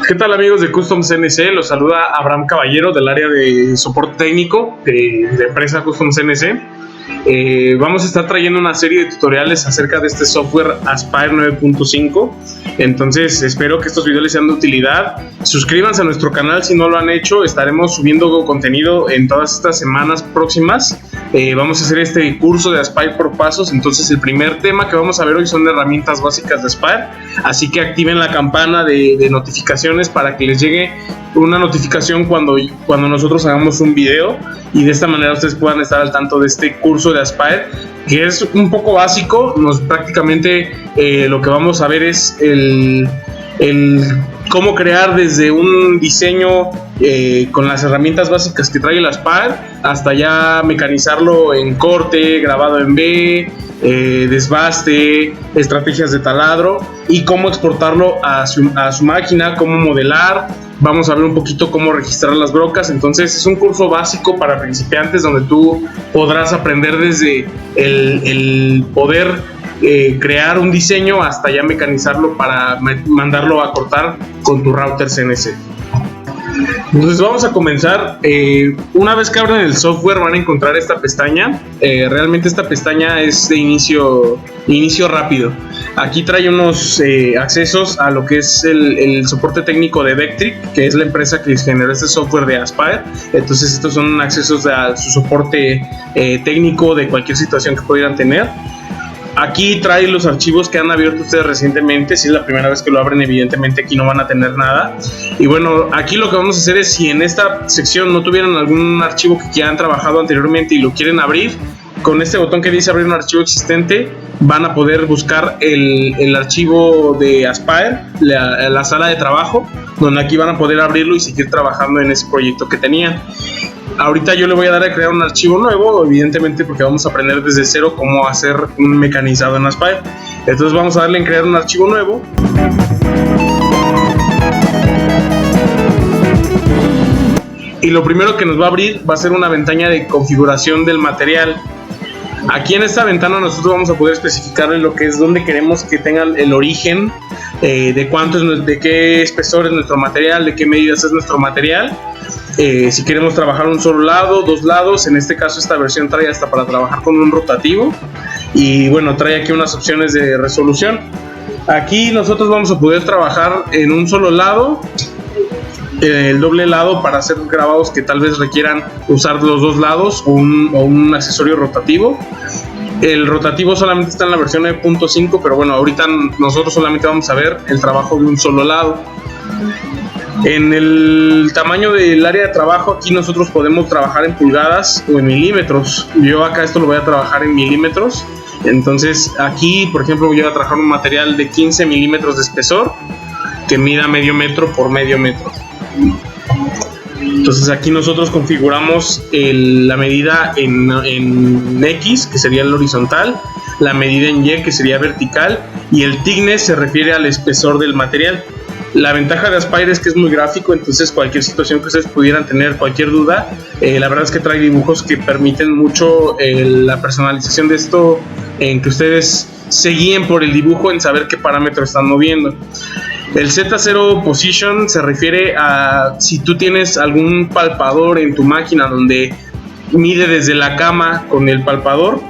¿Qué tal, amigos de Custom CNC? Los saluda Abraham Caballero del área de soporte técnico de empresa Custom CNC. Vamos a estar trayendo una serie de tutoriales acerca de este software Aspire 9.5. Entonces espero que estos videos les sean de utilidad. Suscríbanse a nuestro canal si no lo han hecho. Estaremos subiendo contenido en todas estas semanas próximas. Vamos a hacer este curso de Aspire por pasos. Entonces el primer tema que vamos a ver hoy son herramientas básicas de Aspire. Así que activen la campana de notificaciones para que les llegue una notificación cuando nosotros hagamos un video, y de esta manera ustedes puedan estar al tanto de este curso de Aspire, que es un poco básico. Prácticamente lo que vamos a ver es el cómo crear desde un diseño con las herramientas básicas que trae el Aspire hasta ya mecanizarlo en corte, grabado en B, desbaste, estrategias de taladro, y cómo exportarlo a su máquina, cómo modelar. Vamos a ver un poquito cómo registrar las brocas. Entonces es un curso básico para principiantes donde tú podrás aprender desde el poder crear un diseño hasta ya mecanizarlo para mandarlo a cortar con tu router CNC. Entonces vamos a comenzar. Una vez que abren el software van a encontrar esta pestaña. Realmente esta pestaña es de inicio rápido. Aquí trae unos accesos a lo que es el soporte técnico de Vectric, que es la empresa que generó este software de Aspire. Entonces estos son accesos a su soporte técnico de cualquier situación que pudieran tener. Aquí trae los archivos que han abierto ustedes recientemente. Si es la primera vez que lo abren, evidentemente aquí no van a tener nada. Y bueno, aquí lo que vamos a hacer es, si en esta sección no tuvieran algún archivo que ya han trabajado anteriormente y lo quieren abrir, con este botón que dice abrir un archivo existente, van a poder buscar el archivo de Aspire, la sala de trabajo, donde aquí van a poder abrirlo y seguir trabajando en ese proyecto que tenían. Ahorita yo le voy a dar a crear un archivo nuevo, evidentemente porque vamos a aprender desde cero cómo hacer un mecanizado en Aspire. Entonces vamos a darle en crear un archivo nuevo. Y lo primero que nos va a abrir va a ser una ventana de configuración del material. Aquí en esta ventana nosotros vamos a poder especificarle lo que es, dónde queremos que tenga el origen, de qué espesor es nuestro material, de qué medidas es nuestro material. Si queremos trabajar un solo lado, dos lados. En este caso esta versión trae hasta para trabajar con un rotativo. Y bueno, trae aquí unas opciones de resolución. Aquí nosotros vamos a poder trabajar en un solo lado, el doble lado para hacer grabados que tal vez requieran usar los dos lados, o un accesorio rotativo. El rotativo solamente está en la versión 9.5, pero bueno, ahorita nosotros solamente vamos a ver el trabajo de un solo lado. En el tamaño del área de trabajo, aquí nosotros podemos trabajar en pulgadas o en milímetros. Yo acá esto lo voy a trabajar en milímetros. Entonces aquí, por ejemplo, voy a trabajar un material de 15 milímetros de espesor que mida medio metro por medio metro. Entonces aquí nosotros configuramos la medida en X, que sería el horizontal, la medida en Y, que sería vertical, y el thickness se refiere al espesor del material. La ventaja de Aspire es que es muy gráfico, entonces cualquier situación que ustedes pudieran tener, cualquier duda, la verdad es que trae dibujos que permiten mucho la personalización de esto, en que ustedes se guíen por el dibujo en saber qué parámetro están moviendo. El Z0 Position se refiere a si tú tienes algún palpador en tu máquina donde mide desde la cama con el palpador,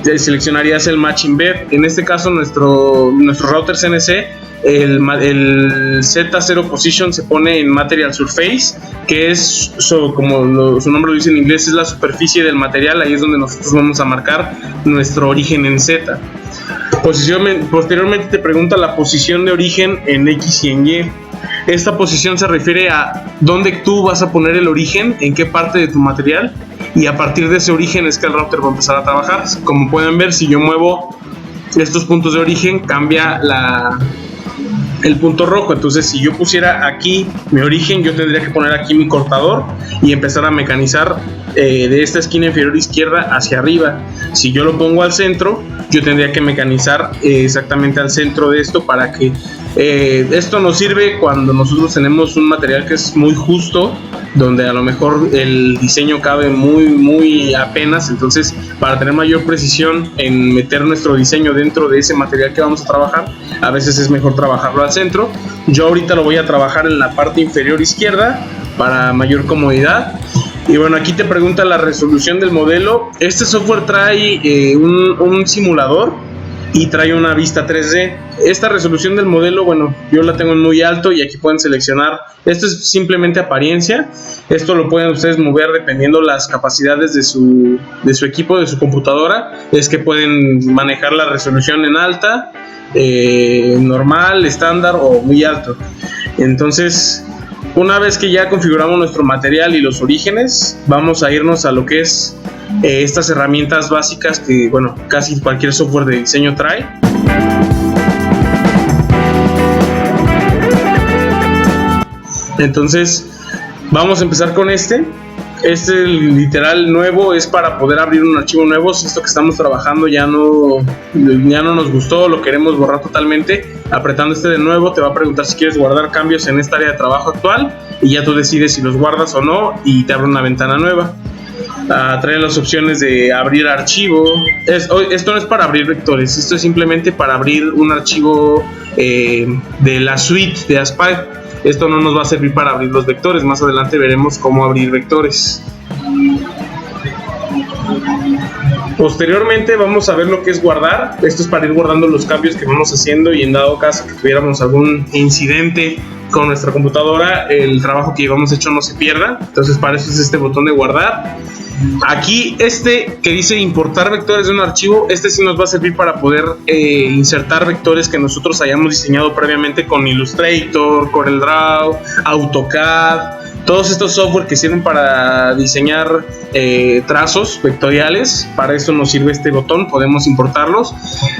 seleccionarías el Matching Bed. En este caso nuestro router CNC, el Z0 Position se pone en Material Surface, que es, como su nombre lo dice en inglés, es la superficie del material. Ahí es donde nosotros vamos a marcar nuestro origen en Z. Posteriormente te pregunta la posición de origen en X y en Y. Esta posición se refiere a dónde tú vas a poner el origen, en qué parte de tu material, y a partir de ese origen es que el router va a empezar a trabajar. Como pueden ver, si yo muevo estos puntos de origen, cambia el punto rojo. Entonces si yo pusiera aquí mi origen, yo tendría que poner aquí mi cortador y empezar a mecanizar de esta esquina inferior izquierda hacia arriba. Si yo lo pongo al centro, yo tendría que mecanizar exactamente al centro de esto para que Esto nos sirve cuando nosotros tenemos un material que es muy justo, donde a lo mejor el diseño cabe muy apenas. Entonces, para tener mayor precisión en meter nuestro diseño dentro de ese material que vamos a trabajar, a veces es mejor trabajarlo al centro. Yo ahorita lo voy a trabajar en la parte inferior izquierda para mayor comodidad. Y bueno, aquí te pregunta la resolución del modelo. Este software trae un simulador y trae una vista 3D. Esta resolución del modelo, bueno, yo la tengo en muy alto y aquí pueden seleccionar. Esto es simplemente apariencia. Esto lo pueden ustedes mover dependiendo las capacidades de su equipo, de su computadora. Es que pueden manejar la resolución en alta, normal, estándar o muy alto. Entonces, una vez que ya configuramos nuestro material y los orígenes, vamos a irnos a lo que es estas herramientas básicas que, bueno, casi cualquier software de diseño trae. Entonces, vamos a empezar con este. Este literal nuevo es para poder abrir un archivo nuevo. Si esto que estamos trabajando ya no nos gustó, lo queremos borrar totalmente, apretando este de nuevo te va a preguntar si quieres guardar cambios en esta área de trabajo actual y ya tú decides si los guardas o no y te abre una ventana nueva. Trae las opciones de abrir archivo. Esto no es para abrir vectores, esto es simplemente para abrir un archivo de la suite de Aspire. Esto no nos va a servir para abrir los vectores, más adelante veremos cómo abrir vectores. Posteriormente vamos a ver lo que es guardar. Esto es para ir guardando los cambios que vamos haciendo y en dado caso que tuviéramos algún incidente con nuestra computadora, el trabajo que llevamos hecho no se pierda. Entonces para eso es este botón de guardar. Aquí que dice importar vectores de un archivo, este sí nos va a servir para poder insertar vectores que nosotros hayamos diseñado previamente con Illustrator, CorelDRAW, AutoCAD, todos estos software que sirven para diseñar trazos vectoriales. Para eso nos sirve este botón, podemos importarlos.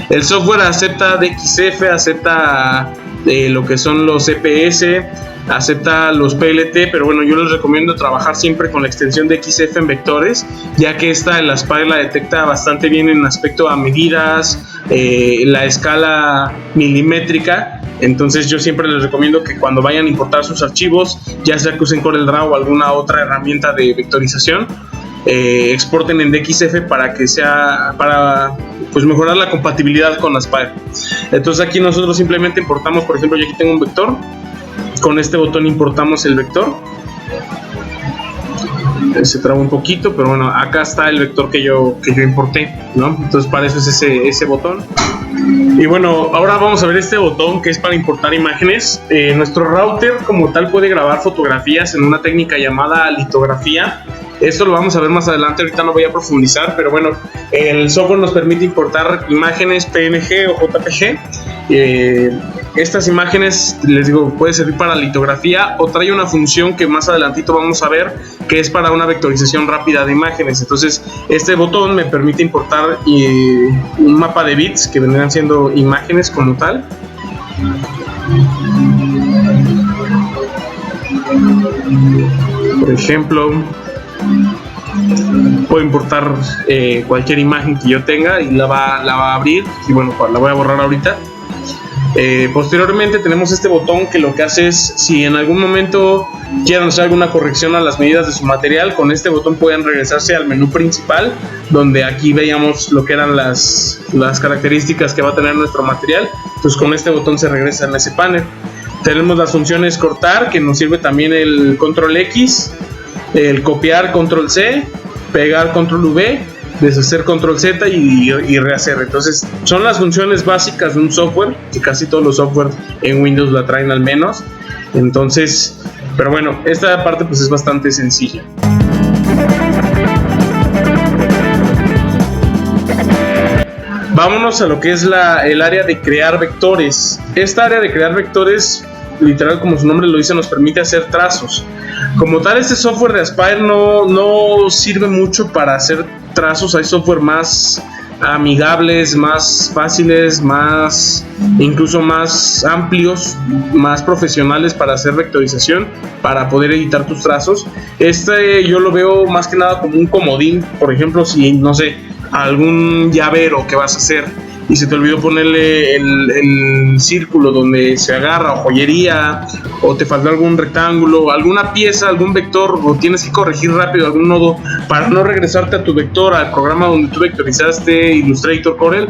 El software acepta DXF, acepta lo que son los EPS, acepta los PLT, pero bueno, yo les recomiendo trabajar siempre con la extensión de XF en vectores, ya que esta el Aspire la detecta bastante bien en aspecto a medidas, la escala milimétrica. Entonces yo siempre les recomiendo que cuando vayan a importar sus archivos, ya sea que usen CorelDRAW o alguna otra herramienta de vectorización, exporten en DXF para que sea pues mejorar la compatibilidad con Aspire. Entonces aquí nosotros simplemente importamos, por ejemplo, yo aquí tengo un vector. Con este botón importamos el vector. Se traba un poquito, pero bueno, acá está el vector que yo importé, ¿no? Entonces para eso es ese botón. Y bueno, ahora vamos a ver este botón que es para importar imágenes. Nuestro router como tal puede grabar fotografías en una técnica llamada litografía. Esto lo vamos a ver más adelante, ahorita no voy a profundizar, pero bueno, el software nos permite importar imágenes PNG o JPG. Estas imágenes, les digo, puede servir para litografía o trae una función que más adelantito vamos a ver, que es para una vectorización rápida de imágenes. Entonces, este botón me permite importar un mapa de bits que vendrán siendo imágenes como tal. Por ejemplo, puedo importar cualquier imagen que yo tenga y la va a abrir. Y bueno, la voy a borrar ahorita. Posteriormente tenemos este botón que lo que hace es, si en algún momento quieren hacer alguna corrección a las medidas de su material, con este botón pueden regresarse al menú principal, donde aquí veíamos lo que eran las características que va a tener nuestro material. Entonces con este botón se regresa en ese panel. Tenemos las funciones cortar, que nos sirve también el control X, el copiar control C, pegar control V, deshacer control Z y rehacer. Entonces son las funciones básicas de un software, que casi todos los software en Windows la traen al menos. Entonces, pero bueno, esta parte pues es bastante sencilla. Vámonos a lo que es el área de crear vectores. Esta área de crear vectores, literal como su nombre lo dice, nos permite hacer trazos. Como tal, este software de Aspire no sirve mucho para hacer trazos. Hay software más amigables, más fáciles, incluso más amplios, más profesionales para hacer vectorización, para poder editar tus trazos. Yo lo veo más que nada como un comodín. Por ejemplo, si no sé, algún llavero que vas a hacer y se te olvidó ponerle el círculo donde se agarra, o joyería, o te faltó algún rectángulo, alguna pieza, algún vector, o tienes que corregir rápido algún nodo para no regresarte a tu vector, al programa donde tú vectorizaste, Illustrator, Corel,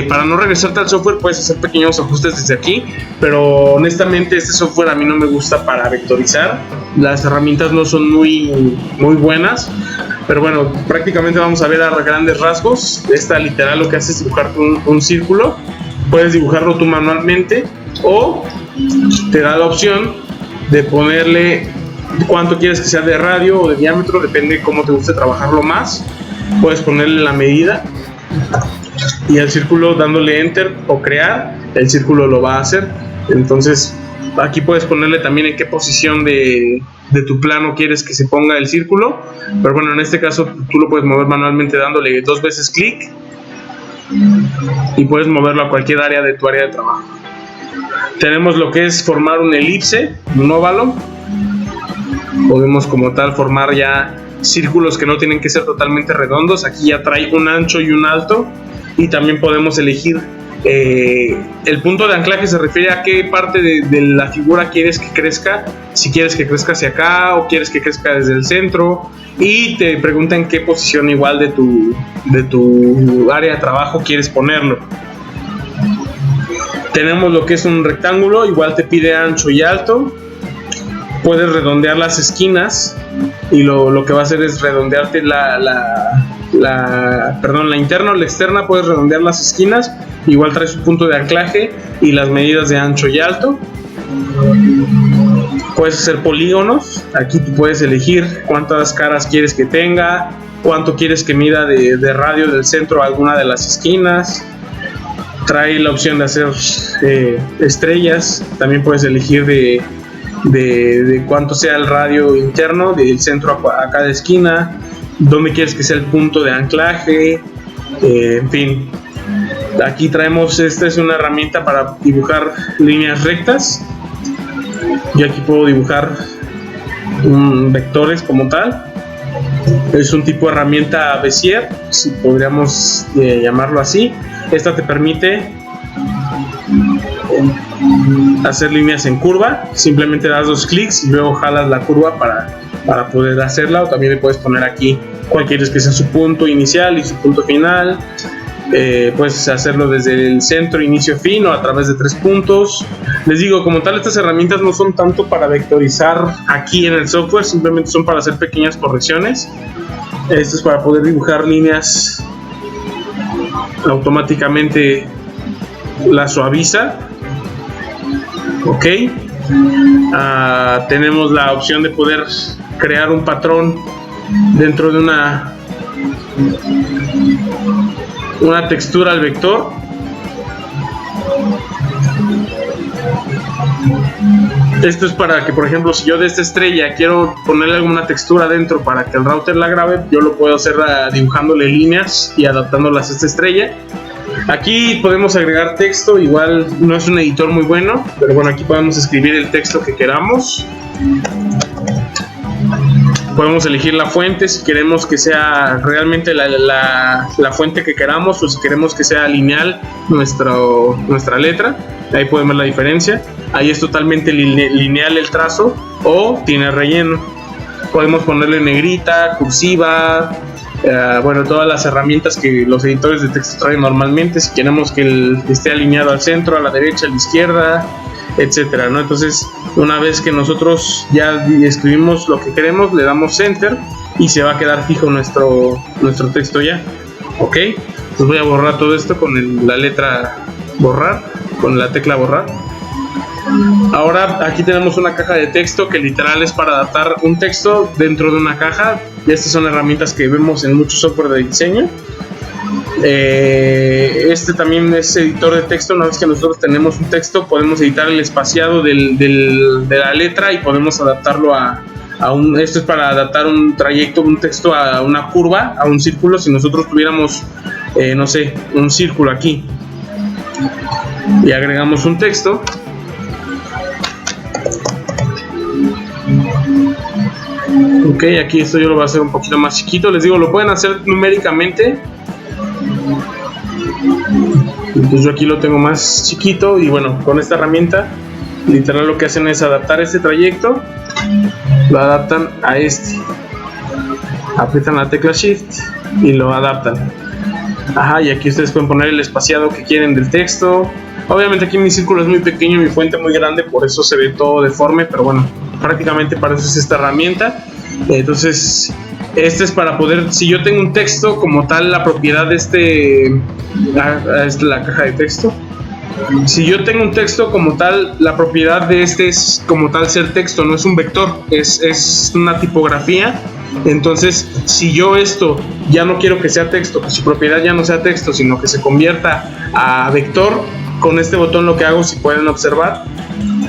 para no regresarte al software puedes hacer pequeños ajustes desde aquí, pero honestamente este software a mí no me gusta para vectorizar, las herramientas no son muy buenas. Pero bueno, prácticamente vamos a ver a grandes rasgos. Esta literal lo que hace es dibujarte un círculo. Puedes dibujarlo tú manualmente o te da la opción de ponerle cuánto quieres que sea de radio o de diámetro, depende de cómo te guste trabajarlo más. Puedes ponerle la medida y el círculo, dándole enter o crear, el círculo lo va a hacer. Entonces aquí puedes ponerle también en qué posición de tu plano quieres que se ponga el círculo, pero bueno, en este caso tú lo puedes mover manualmente dándole 2 veces clic y puedes moverlo a cualquier área de tu área de trabajo. Tenemos lo que es formar un elipse, un óvalo. Podemos como tal formar ya círculos que no tienen que ser totalmente redondos. Aquí ya trae un ancho y un alto, y también podemos elegir el punto de anclaje. Se refiere a qué parte de la figura quieres que crezca, si quieres que crezca hacia acá o quieres que crezca desde el centro, y te pregunta en qué posición igual de tu área de trabajo quieres ponerlo. Tenemos lo que es un rectángulo, igual te pide ancho y alto. Puedes redondear las esquinas y lo que va a hacer es redondearte la interna o la externa. Puedes redondear las esquinas, igual trae su punto de anclaje y las medidas de ancho y alto. Puedes hacer polígonos, aquí tú puedes elegir cuántas caras quieres que tenga, cuánto quieres que mida de radio del centro a alguna de las esquinas. Trae la opción de hacer estrellas, también puedes elegir de cuánto sea el radio interno del centro a cada esquina, dónde quieres que sea el punto de anclaje, en fin. Aquí traemos, esta es una herramienta para dibujar líneas rectas. Yo aquí puedo dibujar vectores como tal. Es un tipo de herramienta Bezier, si podríamos llamarlo así. Esta te permite hacer líneas en curva. Simplemente das 2 clics y luego jalas la curva para poder hacerla. O también le puedes poner aquí cuál quieres que sea su punto inicial y su punto final. Puedes hacerlo desde el centro, inicio, fin, o a través de 3 puntos. Les digo, como tal, estas herramientas no son tanto para vectorizar aquí en el software, simplemente son para hacer pequeñas correcciones. Esto es para poder dibujar líneas automáticamente, la suaviza. Ok. Tenemos la opción de poder crear un patrón dentro de una textura al vector. Esto es para que, por ejemplo, si yo de esta estrella quiero ponerle alguna textura dentro para que el router la grabe, yo lo puedo hacer dibujándole líneas y adaptándolas a esta estrella. Aquí podemos agregar texto, igual no es un editor muy bueno, pero bueno, aquí podemos escribir el texto que queramos. Podemos elegir la fuente, si queremos que sea realmente la fuente que queramos, o si queremos que sea lineal nuestra letra. Ahí podemos ver la diferencia. Ahí es totalmente lineal el trazo, o tiene relleno. Podemos ponerle negrita, cursiva, bueno, todas las herramientas que los editores de texto traen normalmente. Si queremos que esté alineado al centro, a la derecha, a la izquierda, etcétera, ¿no? Entonces, una vez que nosotros ya escribimos lo que queremos, le damos enter y se va a quedar fijo nuestro texto ya. Ok, pues voy a borrar todo esto con la letra borrar, con la tecla borrar. Ahora aquí tenemos una caja de texto que literal es para adaptar un texto dentro de una caja. Estas son herramientas que vemos en muchos software de diseño. Este también es editor de texto. Una vez que nosotros tenemos un texto, podemos editar el espaciado de la letra y podemos adaptarlo esto es para adaptar un trayecto, un texto a una curva, a un círculo. Si nosotros tuviéramos, no sé, un círculo aquí y agregamos un texto, ok, aquí esto yo lo voy a hacer un poquito más chiquito. Les digo, lo pueden hacer numéricamente Entonces yo aquí lo tengo más chiquito y bueno, con esta herramienta literal lo que hacen es adaptar este trayecto, lo adaptan a este, aprietan la tecla Shift y lo adaptan. Ajá, y aquí ustedes pueden poner el espaciado que quieren del texto. Obviamente aquí mi círculo es muy pequeño, mi fuente muy grande, por eso se ve todo deforme, pero bueno, prácticamente para eso es esta herramienta. Entonces, este es para poder, si yo tengo un texto como tal, la propiedad de es la caja de texto. Si yo tengo un texto como tal, la propiedad de este es como tal ser texto, no es un vector, es una tipografía. Entonces, si yo esto ya no quiero que sea texto, que su propiedad ya no sea texto, sino que se convierta a vector, con este botón lo que hago, si pueden observar,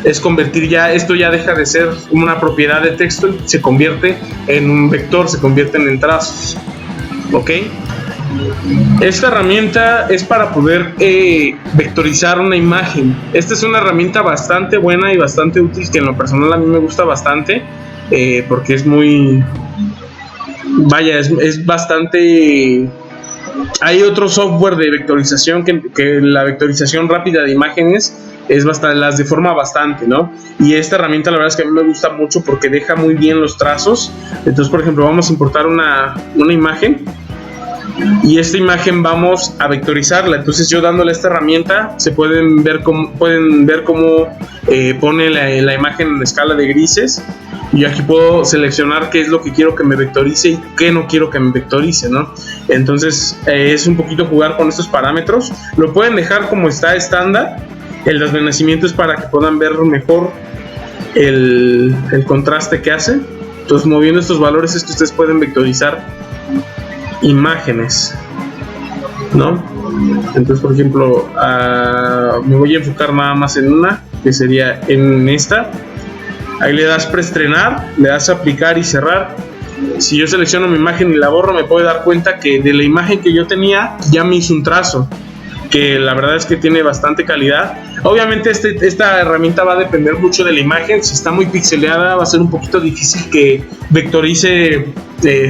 es convertir ya, esto ya deja de ser una propiedad de texto y se convierte en un vector, se convierten en trazos. ¿Ok? Esta herramienta es para poder vectorizar una imagen. Esta es una herramienta bastante buena y bastante útil, que en lo personal a mí me gusta bastante, porque es muy... Vaya, es bastante... Hay otro software de vectorización que la vectorización rápida de imágenes es bastante, las deforma bastante, ¿no? Y esta herramienta la verdad es que a mí me gusta mucho porque deja muy bien los trazos. Entonces, por ejemplo, vamos a importar una imagen y esta imagen vamos a vectorizarla. Entonces yo dándole esta herramienta se pueden ver cómo pone la imagen en escala de grises. Y aquí puedo seleccionar qué es lo que quiero que me vectorice y qué no quiero que me vectorice, ¿no? Entonces es un poquito jugar con estos parámetros. Lo pueden dejar como está estándar. El desvanecimiento es para que puedan ver mejor el contraste que hace. Entonces, moviendo estos valores es que ustedes pueden vectorizar imágenes, ¿no? Entonces, por ejemplo, me voy a enfocar nada más en una, que sería en esta. Ahí le das preestrenar, le das aplicar y cerrar. Si yo selecciono mi imagen y la borro, me puedo dar cuenta que de la imagen que yo tenía ya me hizo un trazo, que la verdad es que tiene bastante calidad. Obviamente esta herramienta va a depender mucho de la imagen. Si está muy pixeleada va a ser un poquito difícil que vectorice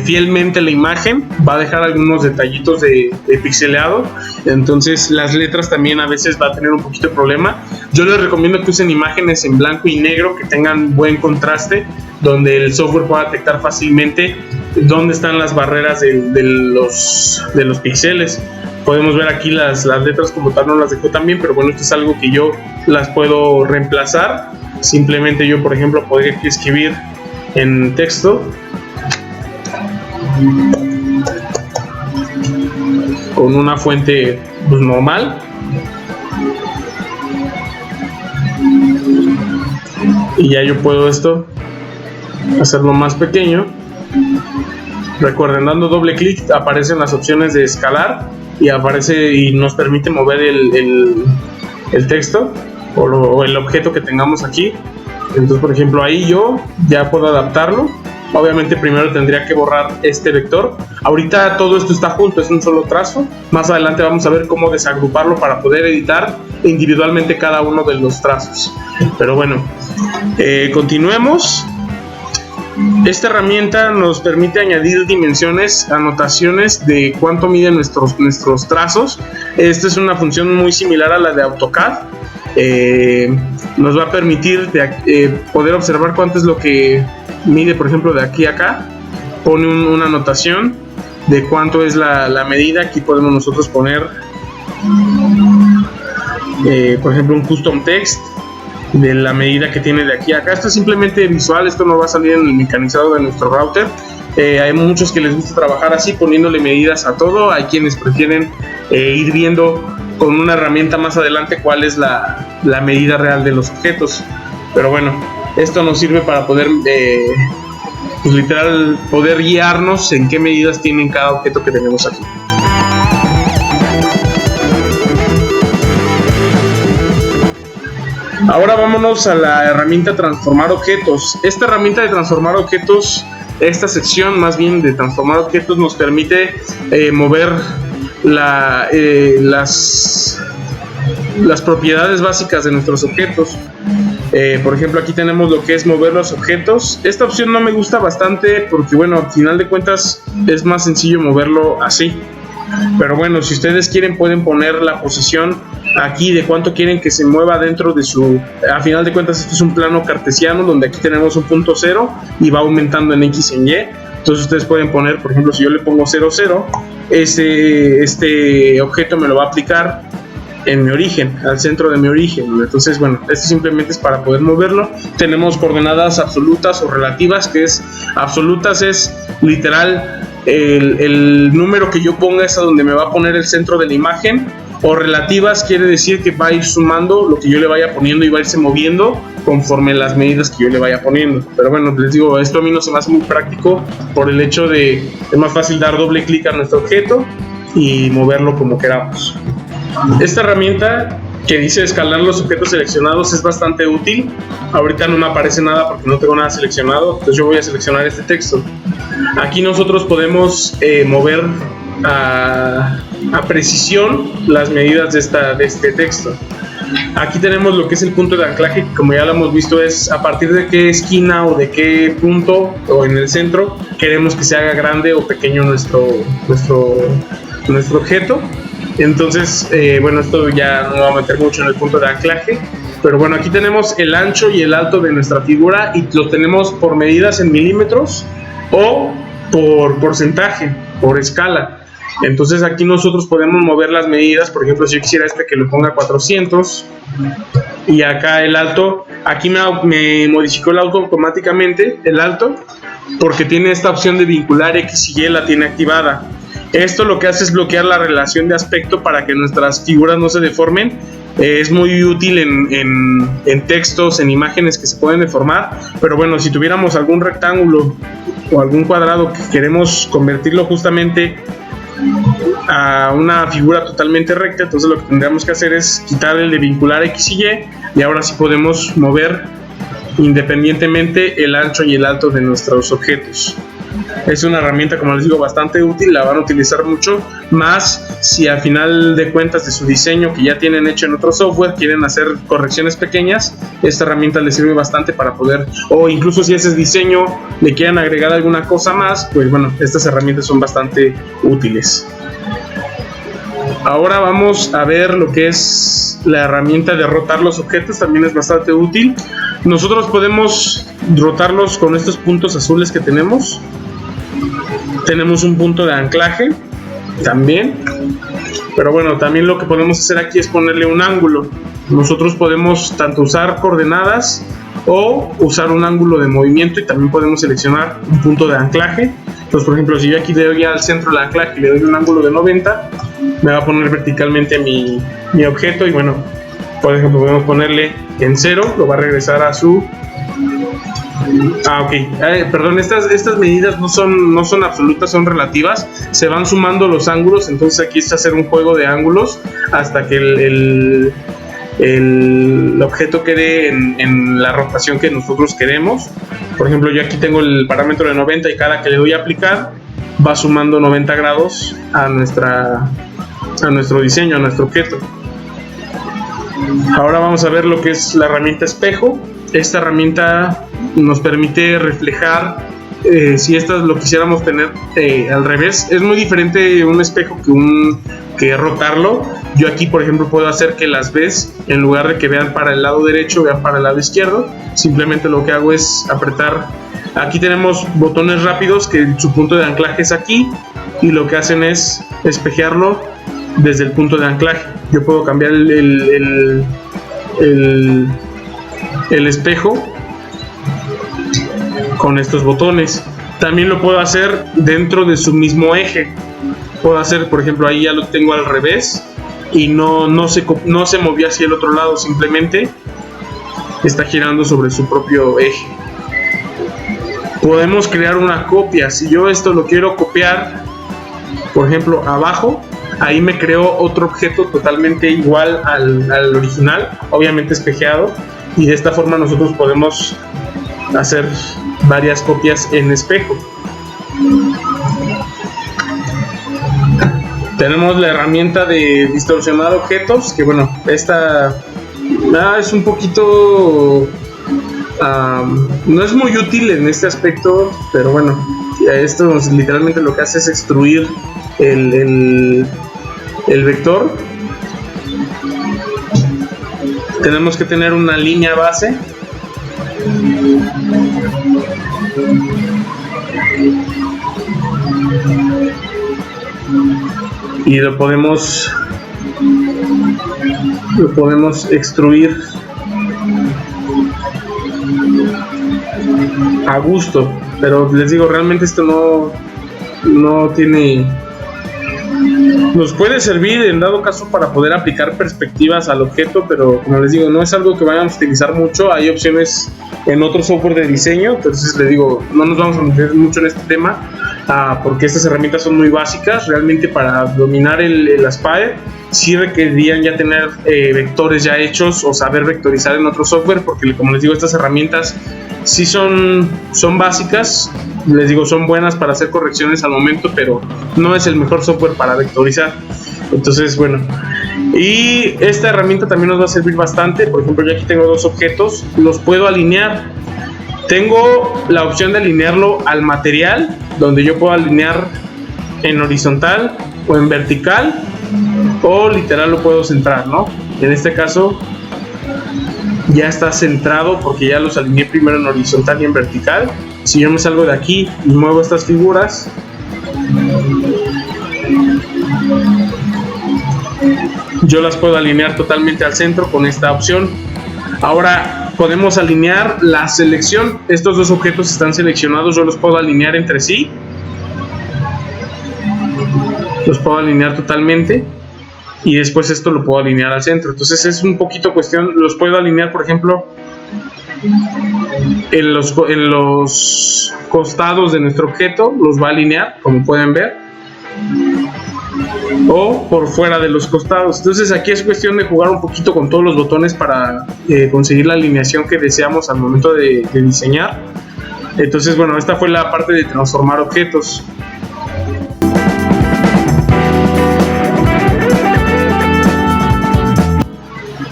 fielmente la imagen, va a dejar algunos detallitos de pixeleado, entonces las letras también a veces va a tener un poquito de problema. Yo les recomiendo que usen imágenes en blanco y negro que tengan buen contraste, donde el software pueda detectar fácilmente dónde están las barreras de los píxeles. Podemos ver aquí las letras como tal, no las dejó tan bien, pero bueno, esto es algo que yo las puedo reemplazar. Simplemente yo, por ejemplo, podría escribir en texto con una fuente pues, normal, y ya yo puedo esto hacerlo más pequeño. Recuerden, dando doble clic aparecen las opciones de escalar y aparece y nos permite mover el texto o el objeto que tengamos aquí. Entonces, por ejemplo, ahí yo ya puedo adaptarlo. Obviamente primero tendría que borrar este vector. Ahorita todo esto está junto, es un solo trazo. Más adelante vamos a ver cómo desagruparlo para poder editar individualmente cada uno de los trazos. Pero bueno, continuemos. Esta herramienta nos permite añadir dimensiones, anotaciones de cuánto miden nuestros trazos. Esta es una función muy similar a la de AutoCAD. Nos va a permitir poder observar cuánto es lo que mide, por ejemplo, de aquí a acá. Pone una anotación de cuánto es la medida. Aquí podemos nosotros poner, por ejemplo, un custom text de la medida que tiene de aquí a acá. Esto es simplemente visual, esto no va a salir en el mecanizado de nuestro router. Hay muchos que les gusta trabajar así, poniéndole medidas a todo. Hay quienes prefieren ir viendo con una herramienta más adelante cuál es la medida real de los objetos. Pero bueno, esto nos sirve para poder pues literal poder guiarnos en qué medidas tienen cada objeto que tenemos aquí. Ahora vámonos a la herramienta transformar objetos. Esta herramienta de transformar objetos, esta sección más bien de transformar objetos, nos permite mover las propiedades básicas de nuestros objetos. Por ejemplo, aquí tenemos lo que es mover los objetos. Esta opción no me gusta bastante porque, bueno, al final de cuentas es más sencillo moverlo así. Pero bueno, si ustedes quieren pueden poner la posición aquí de cuánto quieren que se mueva dentro de su... A final de cuentas esto es un plano cartesiano donde aquí tenemos un punto 0 y va aumentando en X y en Y. Entonces ustedes pueden poner, por ejemplo, si yo le pongo 0, 0, este objeto me lo va a aplicar en mi origen, al centro de mi origen. Entonces, bueno, esto simplemente es para poder moverlo. Tenemos coordenadas absolutas o relativas, que es absolutas es literal el número que yo ponga es a donde me va a poner el centro de la imagen, o relativas quiere decir que va a ir sumando lo que yo le vaya poniendo y va a irse moviendo conforme las medidas que yo le vaya poniendo. Pero bueno, les digo, esto a mí no se me hace muy práctico por el hecho de es más fácil dar doble clic a nuestro objeto y moverlo como queramos. Esta herramienta que dice escalar los objetos seleccionados es bastante útil. Ahorita no me aparece nada porque no tengo nada seleccionado, entonces yo voy a seleccionar este texto. Aquí nosotros podemos mover a precisión las medidas de este texto. Aquí tenemos lo que es el punto de anclaje, que como ya lo hemos visto es a partir de qué esquina o de qué punto o en el centro queremos que se haga grande o pequeño nuestro objeto. Entonces, bueno, esto ya no va a meter mucho en el punto de anclaje, pero bueno, aquí tenemos el ancho y el alto de nuestra figura y lo tenemos por medidas en milímetros o por porcentaje, por escala. Entonces aquí nosotros podemos mover las medidas. Por ejemplo, si yo quisiera que lo ponga 400 y acá el alto, aquí me modificó el auto automáticamente, el alto, porque tiene esta opción de vincular X y Y, la tiene activada. Esto lo que hace es bloquear la relación de aspecto para que nuestras figuras no se deformen. Es muy útil en textos, en imágenes que se pueden deformar, pero bueno, si tuviéramos algún rectángulo o algún cuadrado que queremos convertirlo justamente a una figura totalmente recta, entonces lo que tendríamos que hacer es quitar el de vincular X y Y y ahora sí podemos mover independientemente el ancho y el alto de nuestros objetos. Es una herramienta, como les digo, bastante útil, la van a utilizar mucho, más si al final de cuentas de su diseño que ya tienen hecho en otro software quieren hacer correcciones pequeñas, esta herramienta les sirve bastante para poder, o incluso si ese diseño le quieran agregar alguna cosa más, pues bueno, estas herramientas son bastante útiles. Ahora vamos a ver lo que es la herramienta de rotar los objetos, también es bastante útil. Nosotros podemos rotarlos con estos puntos azules que tenemos. Tenemos un punto de anclaje también, pero bueno, también lo que podemos hacer aquí es ponerle un ángulo. Nosotros podemos tanto usar coordenadas o usar un ángulo de movimiento y también podemos seleccionar un punto de anclaje. Entonces, por ejemplo, si yo aquí le doy al centro del anclaje y le doy un ángulo de 90, me va a poner verticalmente mi objeto y bueno, por ejemplo, podemos ponerle en 0, lo va a regresar a su... ok, perdón, estas medidas no son absolutas, son relativas, se van sumando los ángulos, entonces aquí está hacer un juego de ángulos hasta que el objeto quede en la rotación que nosotros queremos. Por ejemplo, yo aquí tengo el parámetro de 90 y cada que le doy a aplicar va sumando 90 grados a nuestro diseño, a nuestro objeto. Ahora vamos a ver lo que es la herramienta espejo. Esta herramienta nos permite reflejar, si estas lo quisiéramos tener al revés, es muy diferente un espejo que rotarlo. Yo aquí, por ejemplo, puedo hacer que las Bs, en lugar de que vean para el lado derecho, vean para el lado izquierdo. Simplemente lo que hago es apretar. Aquí tenemos botones rápidos que su punto de anclaje es aquí y lo que hacen es espejearlo desde el punto de anclaje. Yo puedo cambiar el espejo con estos botones. También lo puedo hacer dentro de su mismo eje. Puedo hacer, por ejemplo, ahí ya lo tengo al revés y no se movió hacia el otro lado, simplemente está girando sobre su propio eje. Podemos crear una copia. Si yo esto lo quiero copiar, por ejemplo, abajo, ahí me creo otro objeto totalmente igual al original, obviamente espejeado, y de esta forma nosotros podemos hacer varias copias en espejo. Tenemos la herramienta de distorsionar objetos, que bueno, esta es un poquito no es muy útil en este aspecto, pero bueno, esto literalmente lo que hace es extruir el vector, tenemos que tener una línea base y lo podemos extruir a gusto, pero les digo, realmente esto no tiene, nos puede servir en dado caso para poder aplicar perspectivas al objeto, pero como les digo, no es algo que vayamos a utilizar mucho. Hay opciones en otro software de diseño, entonces les digo, no nos vamos a meter mucho en este tema, porque estas herramientas son muy básicas. Realmente para dominar el Aspire sí requerirían ya tener vectores ya hechos o saber vectorizar en otro software, porque como les digo, estas herramientas sí son básicas, les digo, son buenas para hacer correcciones al momento, pero no es el mejor software para vectorizar. Entonces, bueno, y esta herramienta también nos va a servir bastante. Por ejemplo, yo aquí tengo dos objetos, los puedo alinear. Tengo la opción de alinearlo al material, donde yo puedo alinear en horizontal o en vertical, o literal lo puedo centrar, ¿no? En este caso ya está centrado porque ya los alineé primero en horizontal y en vertical. Si yo me salgo de aquí y muevo estas figuras, yo las puedo alinear totalmente al centro con esta opción. Ahora podemos alinear la selección. Estos dos objetos están seleccionados, yo los puedo alinear entre sí, los puedo alinear totalmente, y después esto lo puedo alinear al centro. Entonces es un poquito cuestión, los puedo alinear, por ejemplo, en los costados de nuestro objeto, los va a alinear, como pueden ver, o por fuera de los costados. Entonces aquí es cuestión de jugar un poquito con todos los botones para conseguir la alineación que deseamos al momento de diseñar. Entonces, bueno, esta fue la parte de transformar objetos.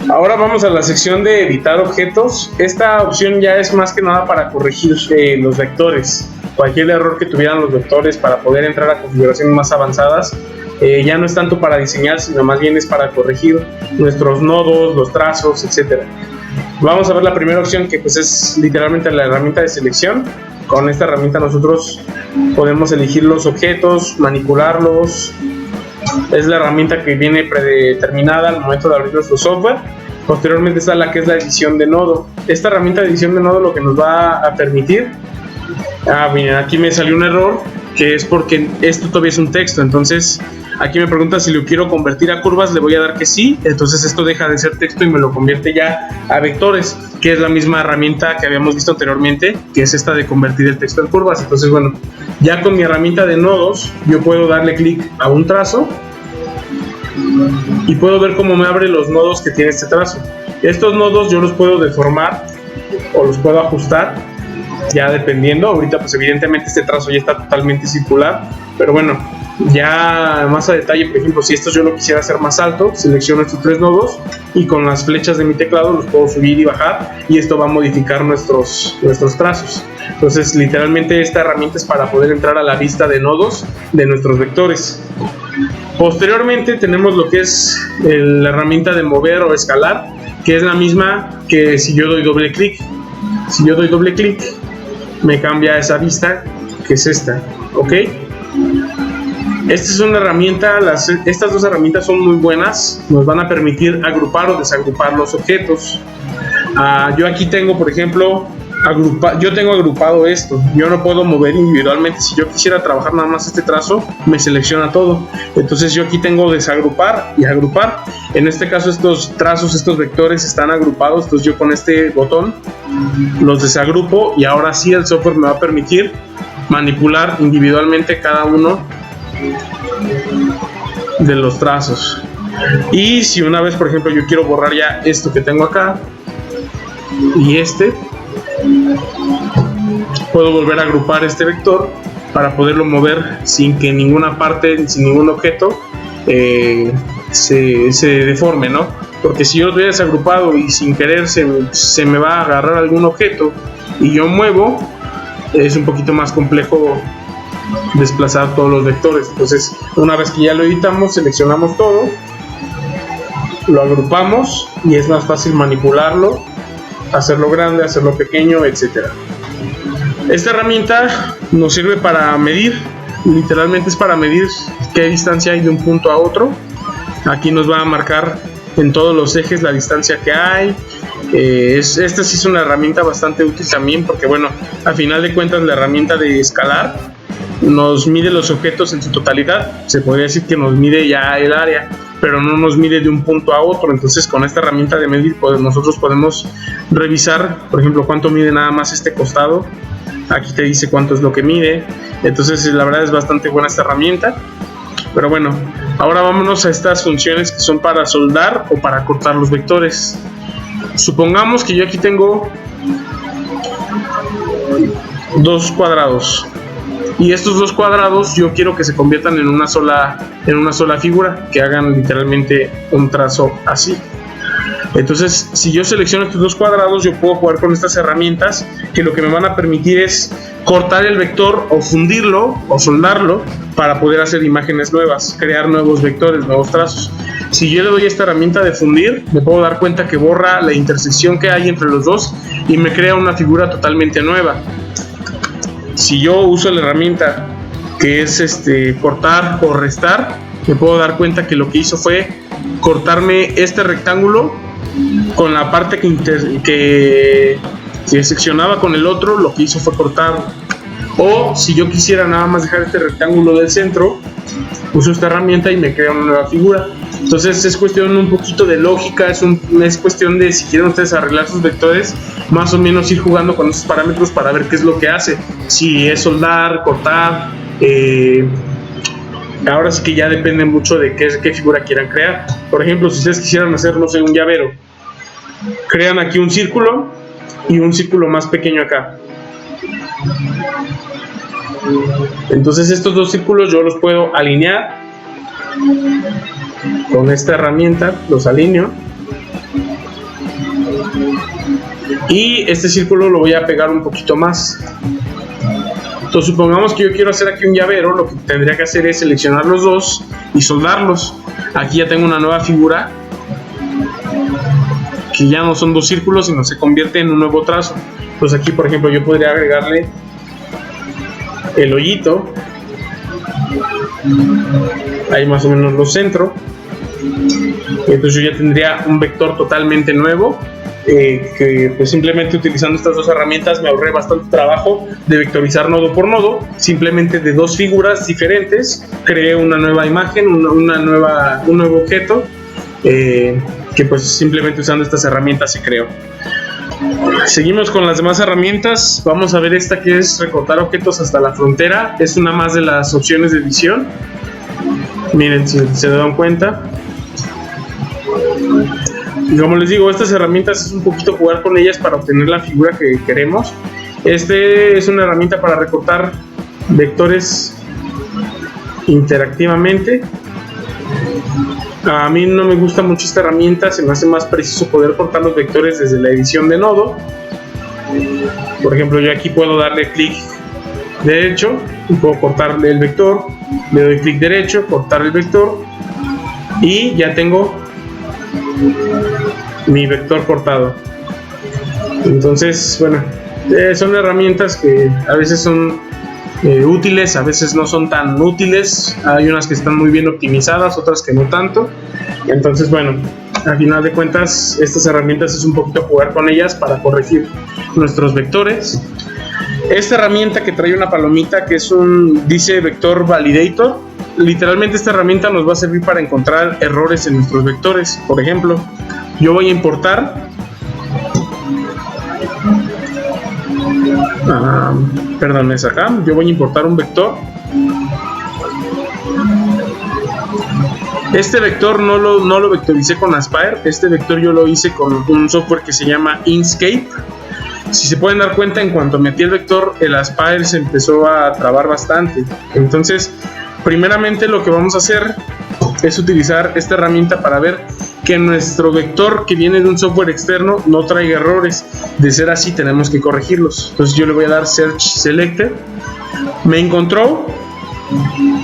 Ahora vamos a la sección de editar objetos. Esta opción ya es más que nada para corregir los vectores. Cualquier error que tuvieran los vectores para poder entrar a configuraciones más avanzadas. Ya no es tanto para diseñar, sino más bien es para corregir nuestros nodos, los trazos, etc. Vamos a ver la primera opción, que pues es literalmente la herramienta de selección. Con esta herramienta nosotros podemos elegir los objetos, manipularlos. Es la herramienta que viene predeterminada al momento de abrir nuestro software. Posteriormente está la que es la edición de nodo. Esta herramienta de edición de nodo lo que nos va a permitir, miren, aquí me salió un error, que es porque esto todavía es un texto. Entonces aquí me pregunta si lo quiero convertir a curvas, le voy a dar que sí. Entonces esto deja de ser texto y me lo convierte ya a vectores, que es la misma herramienta que habíamos visto anteriormente, que es esta de convertir el texto en curvas. Entonces, bueno, ya con mi herramienta de nodos yo puedo darle clic a un trazo y puedo ver cómo me abre los nodos que tiene este trazo. Estos nodos yo los puedo deformar o los puedo ajustar, ya dependiendo. Ahorita pues evidentemente este trazo ya está totalmente circular, pero bueno, ya más a detalle, por ejemplo, si estos yo lo quisiera hacer más alto, selecciono estos tres nodos y con las flechas de mi teclado los puedo subir y bajar, y esto va a modificar nuestros trazos. Entonces literalmente esta herramienta es para poder entrar a la vista de nodos de nuestros vectores. Posteriormente tenemos lo que es la herramienta de mover o escalar, que es la misma que si yo doy doble clic. Si yo doy doble clic, me cambia esa vista, que es esta, ¿ok? Esta es una herramienta, estas dos herramientas son muy buenas, nos van a permitir agrupar o desagrupar los objetos. Yo aquí tengo, por ejemplo, yo tengo agrupado esto, yo no puedo mover individualmente. Si yo quisiera trabajar nada más este trazo, me selecciona todo. Entonces yo aquí tengo desagrupar y agrupar. En este caso estos trazos, estos vectores están agrupados, entonces yo con este botón los desagrupo, y ahora sí el software me va a permitir manipular individualmente cada uno de los trazos. Y si una vez, por ejemplo, yo quiero borrar ya esto que tengo acá y puedo volver a agrupar este vector para poderlo mover sin que ninguna parte, sin ningún objeto se deforme, ¿no? Porque si yo lo hubiera desagrupado y sin querer se me va a agarrar algún objeto y yo muevo, es un poquito más complejo desplazar todos los vectores. Entonces Una vez que ya lo editamos, seleccionamos todo, lo agrupamos y es más fácil manipularlo, hacerlo grande, hacerlo pequeño, etcétera. Esta herramienta nos sirve para medir, literalmente es para medir qué distancia hay de un punto a otro. Aquí nos va a marcar en todos los ejes la distancia que hay. Esta sí es una herramienta bastante útil también, porque bueno, a final de cuentas la herramienta de escalar nos mide los objetos en su totalidad. Se podría decir que nos mide ya el área, pero no nos mide de un punto a otro. Entonces con esta herramienta de medir, pues nosotros podemos revisar, por ejemplo, cuánto mide nada más este costado. Aquí te dice cuánto es lo que mide. Entonces la verdad es bastante buena esta herramienta. Pero bueno, ahora vámonos a estas funciones que son para soldar o para cortar los vectores. Supongamos que yo aquí tengo dos cuadrados, y estos dos cuadrados yo quiero que se conviertan en una sola figura, que hagan literalmente un trazo así. Entonces, si yo selecciono estos dos cuadrados, yo puedo jugar con estas herramientas que lo que me van a permitir es cortar el vector o fundirlo o soldarlo para poder hacer imágenes nuevas, crear nuevos vectores, nuevos trazos. Si yo le doy a esta herramienta de fundir, me puedo dar cuenta que borra la intersección que hay entre los dos y me crea una figura totalmente nueva. Si yo uso la herramienta que es cortar o restar, me puedo dar cuenta que lo que hizo fue cortarme este rectángulo con la parte que seccionaba con el otro. Lo que hizo fue cortarlo. O si yo quisiera nada más dejar este rectángulo del centro, uso esta herramienta y me crea una nueva figura. Entonces es cuestión un poquito de lógica, es cuestión de, si quieren ustedes arreglar sus vectores, más o menos ir jugando con esos parámetros para ver qué es lo que hace. Si es soldar, cortar, ahora sí que ya depende mucho de qué figura quieran crear. Por ejemplo, si ustedes quisieran hacer, no sé, un llavero, crean aquí un círculo y un círculo más pequeño acá. Entonces estos dos círculos yo los puedo alinear con esta herramienta, los alineo, y este círculo lo voy a pegar un poquito más. Entonces supongamos que yo quiero hacer aquí un llavero. Lo que tendría que hacer es seleccionar los dos y soldarlos. Aquí ya tengo una nueva figura que ya no son dos círculos, sino se convierte en un nuevo trazo. Entonces aquí, por ejemplo, yo podría agregarle el hoyito, ahí más o menos lo centro. Entonces yo ya tendría un vector totalmente nuevo, que pues simplemente utilizando estas dos herramientas me ahorré bastante trabajo de vectorizar nodo por nodo. Simplemente de dos figuras diferentes creé una nueva imagen, un nuevo objeto, que pues simplemente usando estas herramientas se creó. Seguimos con las demás herramientas. Vamos a ver esta, que es recortar objetos hasta la frontera. Es una más de las opciones de edición. Miren, si se dan cuenta, y como les digo, estas herramientas es un poquito jugar con ellas para obtener la figura que queremos. Es una herramienta para recortar vectores interactivamente. A mí no me gusta mucho esta herramienta, se me hace más preciso poder cortar los vectores desde la edición de nodo. Por ejemplo, yo aquí puedo darle clic derecho y puedo cortarle el vector, le doy clic derecho, cortar el vector y ya tengo mi vector cortado. Entonces, bueno, son herramientas que a veces son útiles, a veces no son tan útiles. Hay unas que están muy bien optimizadas, otras que no tanto. Entonces, bueno, al final de cuentas, estas herramientas es un poquito jugar con ellas para corregir nuestros vectores. Esta herramienta que trae una palomita, que dice Vector Validator. Literalmente esta herramienta nos va a servir para encontrar errores en nuestros vectores. Por ejemplo, yo voy a importar perdón, es acá. Yo voy a importar un vector. Este vector no lo vectoricé con Aspire. Este vector yo lo hice con un software que se llama Inkscape. Si se pueden dar cuenta, en cuanto metí el vector, el Aspire se empezó a trabar bastante. Entonces, primeramente lo que vamos a hacer es utilizar esta herramienta para ver que nuestro vector que viene de un software externo no traiga errores. De ser así, tenemos que corregirlos. Entonces yo le voy a dar Search Selected. Me encontró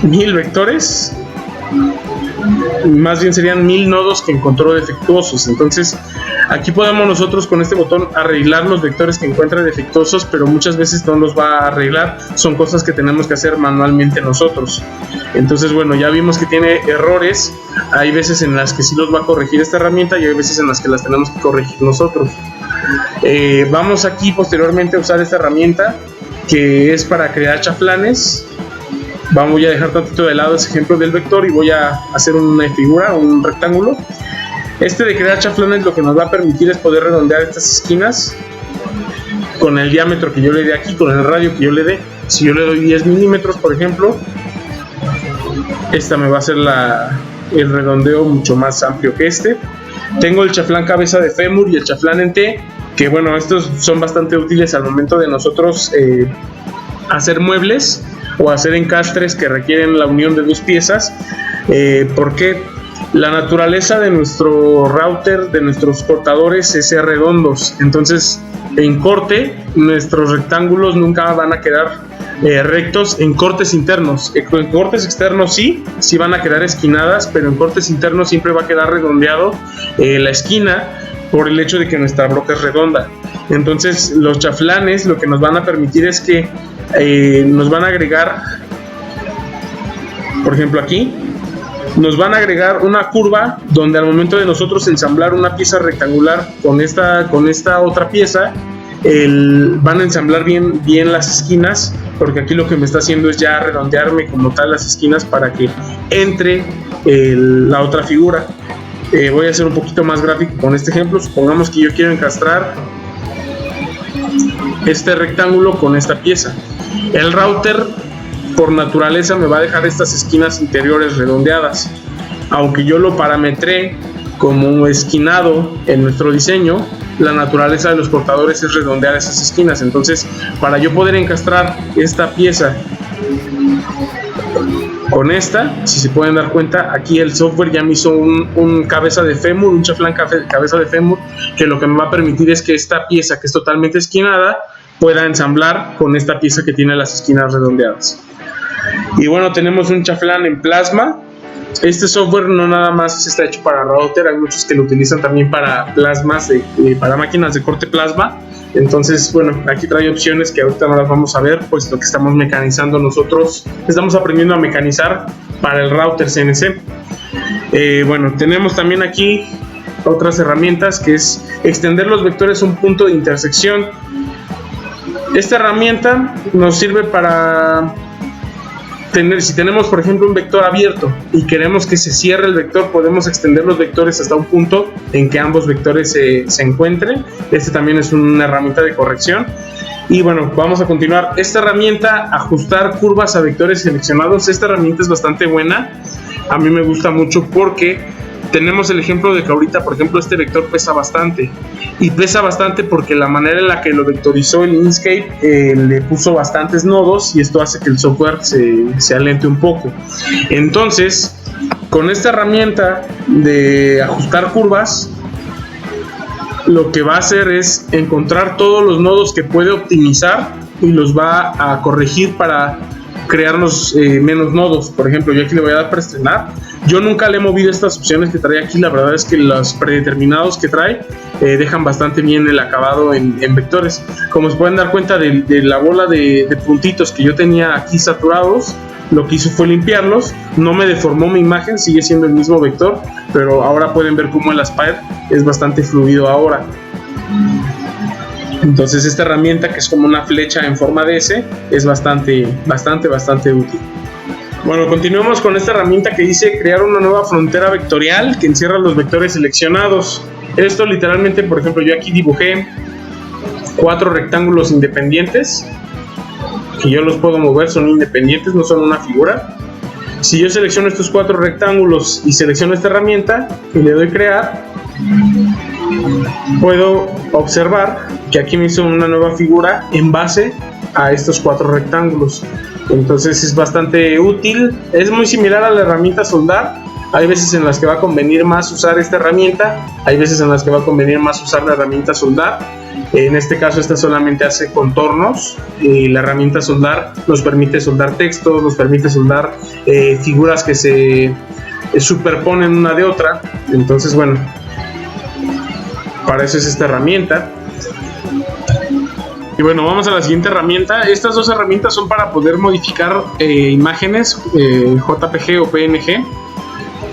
1000 vectores, más bien serían 1000 nodos que encontró defectuosos. Entonces aquí podemos nosotros con este botón arreglar los vectores que encuentra defectuosos, pero muchas veces no los va a arreglar, son cosas que tenemos que hacer manualmente nosotros. Entonces bueno, ya vimos que tiene errores, hay veces en las que sí los va a corregir esta herramienta y hay veces en las que las tenemos que corregir nosotros. Vamos aquí posteriormente a usar esta herramienta que es para crear chaflanes. Voy a dejar tantito de lado ese ejemplo del vector y voy a hacer una figura, un rectángulo. Este de crear chaflanes lo que nos va a permitir es poder redondear estas esquinas con el diámetro que yo le dé aquí, con el radio que yo le dé. Si yo le doy 10 milímetros, por ejemplo, esta me va a hacer el redondeo mucho más amplio que este. Tengo el chaflán cabeza de fémur y el chaflán en T, que bueno, estos son bastante útiles al momento de nosotros hacer muebles o hacer encastres que requieren la unión de dos piezas, porque la naturaleza de nuestro router, de nuestros cortadores, es ser redondos. Entonces en corte nuestros rectángulos nunca van a quedar rectos en cortes internos. En cortes externos sí van a quedar esquinadas, pero en cortes internos siempre va a quedar redondeado la esquina, por el hecho de que nuestra broca es redonda. Entonces los chaflanes lo que nos van a permitir es que nos van a agregar, por ejemplo aquí, nos van a agregar una curva donde al momento de nosotros ensamblar una pieza rectangular con esta otra pieza, van a ensamblar bien las esquinas, porque aquí lo que me está haciendo es ya redondearme como tal las esquinas para que entre la otra figura. Voy a hacer un poquito más gráfico con este ejemplo. Supongamos que yo quiero encastrar este rectángulo con esta pieza. El router por naturaleza me va a dejar estas esquinas interiores redondeadas, aunque yo lo parametré como esquinado en nuestro diseño. La naturaleza de los cortadores es redondear esas esquinas. Entonces, para yo poder encastrar esta pieza con esta, si se pueden dar cuenta, aquí el software ya me hizo un cabeza de fémur, un chaflán cabeza de fémur, que lo que me va a permitir es que esta pieza, que es totalmente esquinada, pueda ensamblar con esta pieza que tiene las esquinas redondeadas. Y bueno, tenemos un chaflán en plasma. Este software no nada más está hecho para router, hay muchos que lo utilizan también para plasmas, para máquinas de corte plasma. Entonces, bueno, aquí trae opciones que ahorita no las vamos a ver, puesto que estamos mecanizando nosotros, estamos aprendiendo a mecanizar para el router CNC. Bueno, tenemos también aquí otras herramientas, que es extender los vectores a un punto de intersección. Esta herramienta nos sirve para si tenemos por ejemplo un vector abierto y queremos que se cierre el vector, podemos extender los vectores hasta un punto en que ambos vectores se encuentren. Este también es una herramienta de corrección. Y bueno, vamos a continuar. Esta herramienta, ajustar curvas a vectores seleccionados, esta herramienta es bastante buena, a mí me gusta mucho porque tenemos el ejemplo de que ahorita, por ejemplo, este vector pesa bastante, y pesa bastante porque la manera en la que lo vectorizó el Inkscape le puso bastantes nodos, y esto hace que el software se alente un poco. Entonces, con esta herramienta de ajustar curvas, lo que va a hacer es encontrar todos los nodos que puede optimizar y los va a corregir para crearnos menos nodos. Por ejemplo, yo aquí le voy a dar para estrenar. Yo nunca le he movido estas opciones que trae aquí. La verdad es que los predeterminados que trae dejan bastante bien el acabado en vectores. Como se pueden dar cuenta de la bola de puntitos que yo tenía aquí saturados, lo que hizo fue limpiarlos. No me deformó mi imagen, sigue siendo el mismo vector, pero ahora pueden ver cómo el Aspire es bastante fluido ahora. Entonces esta herramienta, que es como una flecha en forma de S, es bastante útil. Bueno, continuemos con esta herramienta que dice crear una nueva frontera vectorial que encierra los vectores seleccionados. Esto literalmente, por ejemplo, yo aquí dibujé 4 rectángulos independientes que yo los puedo mover, son independientes, no son una figura. Si yo selecciono estos 4 rectángulos y selecciono esta herramienta y le doy crear, puedo observar que aquí me hizo una nueva figura en base a estos 4 rectángulos. Entonces es bastante útil, es muy similar a la herramienta soldar, Hay veces en las que va a convenir más usar esta herramienta, hay veces en las que va a convenir más usar la herramienta soldar. En este caso esta solamente hace contornos y la herramienta soldar nos permite soldar texto, nos permite soldar figuras que se superponen una de otra. Entonces bueno, para eso es esta herramienta. Y bueno, vamos a la siguiente herramienta. Estas dos herramientas son para poder modificar imágenes JPG o PNG.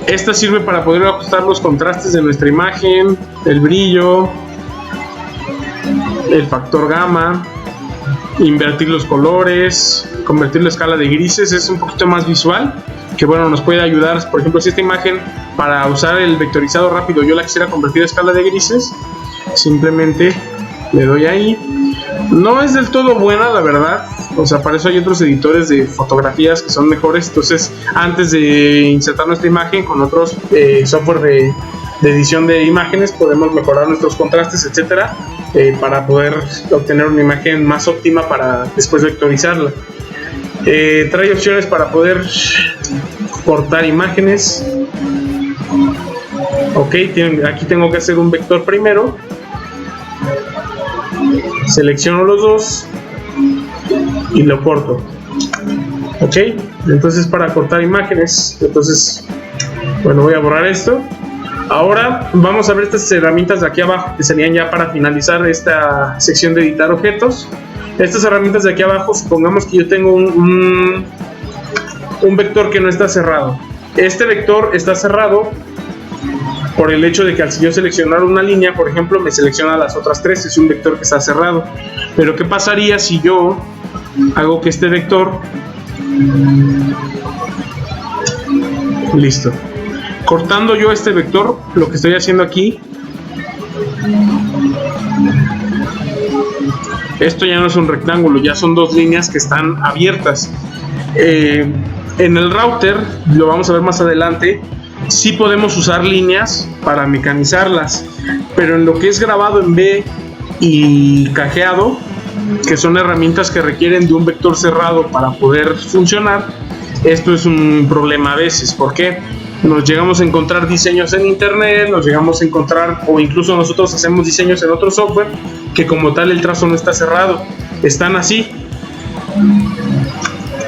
Esta sirve para poder ajustar los contrastes de nuestra imagen, el brillo, el factor gamma, invertir los colores, convertir la escala de grises. Es un poquito más visual, que bueno, nos puede ayudar. Por ejemplo, si esta imagen, para usar el vectorizado rápido, yo la quisiera convertir a escala de grises, simplemente le doy ahí. No es del todo buena, la verdad. O sea, para eso hay otros editores de fotografías que son mejores. Entonces, antes de insertar nuestra imagen con otros software de edición de imágenes, podemos mejorar nuestros contrastes, etcétera, para poder obtener una imagen más óptima para después vectorizarla. Trae opciones para poder cortar imágenes. Ok, aquí tengo que hacer un vector primero. Selecciono los dos y lo corto. Ok, entonces para cortar imágenes, entonces bueno, voy a borrar esto. Ahora vamos a ver estas herramientas de aquí abajo, que serían ya para finalizar esta sección de editar objetos. Estas herramientas de aquí abajo, supongamos que yo tengo un vector que no está cerrado. Este vector está cerrado por el hecho de que al yo seleccionar una línea, por ejemplo, me selecciona las otras tres. Es un vector que está cerrado. Pero ¿qué pasaría si yo hago que este vector, listo, cortando yo este vector, lo que estoy haciendo aquí, esto ya no es un rectángulo, ya son dos líneas que están abiertas. En el router, lo vamos a ver más adelante, sí podemos usar líneas para mecanizarlas, pero en lo que es grabado en B y cajeado, que son herramientas que requieren de un vector cerrado para poder funcionar, esto es un problema a veces. ¿Por qué? Nos llegamos a encontrar diseños en internet, nos llegamos a encontrar, o incluso nosotros hacemos diseños en otro software, que como tal el trazo no está cerrado, están así,